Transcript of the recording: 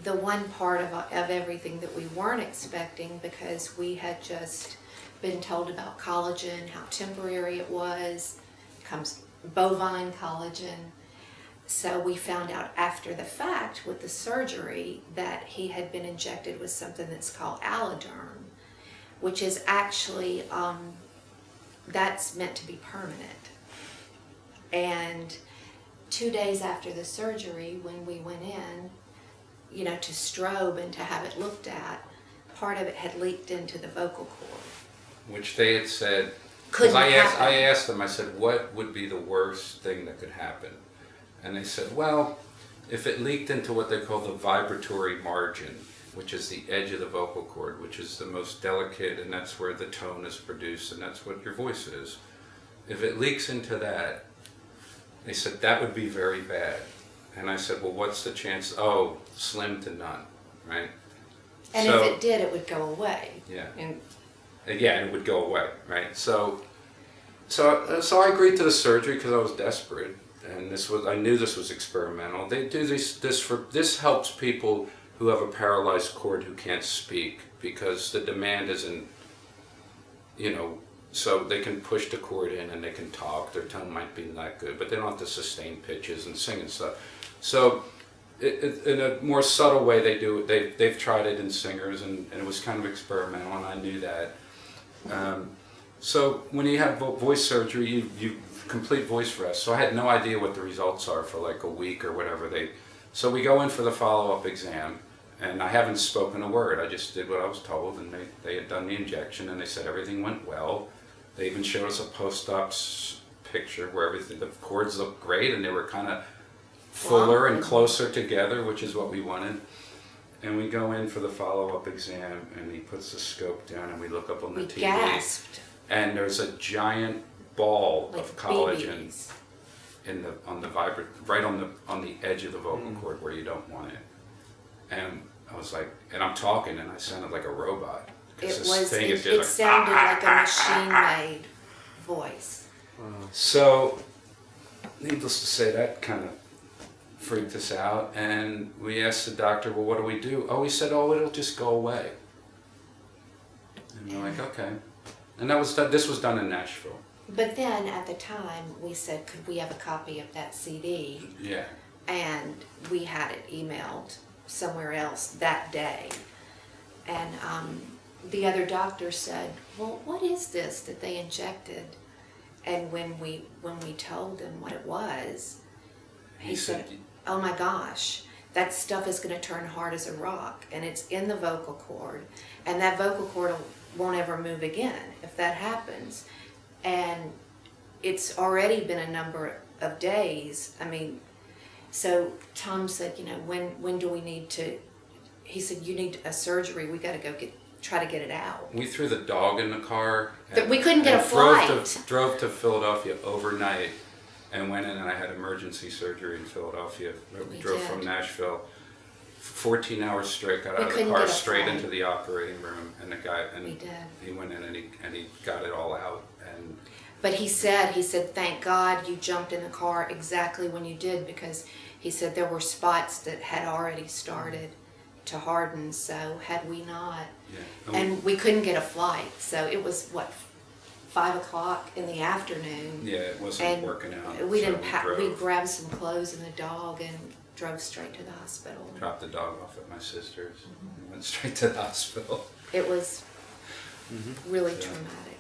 the one part of everything that we weren't expecting, because we had just been told about collagen, how temporary it was, comes bovine collagen. So we found out after the fact with the surgery that he had been injected with something that's called Alloderm, which is actually, that's meant to be permanent. And 2 days after the surgery, when we went in, you know, to strobe and to have it looked at, part of it had leaked into the vocal cord. Which they had said, Couldn't I happen. asked them, I said, what would be the worst thing that could happen? And they said, well, if it leaked into what they call the vibratory margin, which is the edge of the vocal cord, which is the most delicate, and that's where the tone is produced, and that's what your voice is. If it leaks into that, they said that would be very bad. And I said, well, what's the chance? Oh, slim to none, right? And so, if it did, it would go away. Yeah. And yeah, it would go away, right? So I agreed to the surgery because I was desperate, and I knew this was experimental. They do this helps people who have a paralyzed cord who can't speak, because the demand isn't, you know, so they can push the cord in and they can talk. Their tone might be not good, but they don't have to sustain pitches and sing and stuff. So in a more subtle way, they do it. They've tried it in singers, and it was kind of experimental, and I knew that. So when you have voice surgery, you complete voice rest. So I had no idea what the results are for like a week or whatever. So we go in for the follow-up exam, and I haven't spoken a word. I just did what I was told, and they had done the injection, and they said everything went well. They even showed us a post-op picture where the cords looked great, and they were kind of fuller and closer together, which is what we wanted. And we go in for the follow-up exam, and he puts the scope down, and we look up on the TV. gasped. And there's a giant ball Like of collagen babies. right on the edge of the vocal cord where you don't want it. And I was like, and I'm talking, and I sounded like a robot. It sounded like a machine-made voice. So, needless to say, that kind of freaked us out, and we asked the doctor, well, what do we do? Oh, he said, oh, it'll just go away. And we're like, okay. And this was done in Nashville. But then at the time we said, could we have a copy of that CD? Yeah. And we had it emailed somewhere else that day. And the other doctor said, well, what is this that they injected? And when we told him what it was, he said, oh my gosh, that stuff is going to turn hard as a rock, and it's in the vocal cord, and that vocal cord won't ever move again if that happens. And it's already been a number of days. I mean, so Tom said, you know, when do we need to, he said, you need a surgery, we got to go try to get it out. We threw the dog in the car. We couldn't get a flight. Drove to Philadelphia overnight and went in, and I had emergency surgery in Philadelphia. We drove from Nashville 14 hours straight, got out of the car straight into the operating room, and the guy, he went in and he got it all out. But he said, thank God you jumped in the car exactly when you did, because he said there were spots that had already started to harden, so had we not, and we couldn't get a flight, so it was 5 o'clock in the afternoon. Yeah, it wasn't working out. We didn't pack. We grabbed some clothes and the dog and drove straight to the hospital. Dropped the dog off at my sister's and went straight to the hospital. It was really traumatic.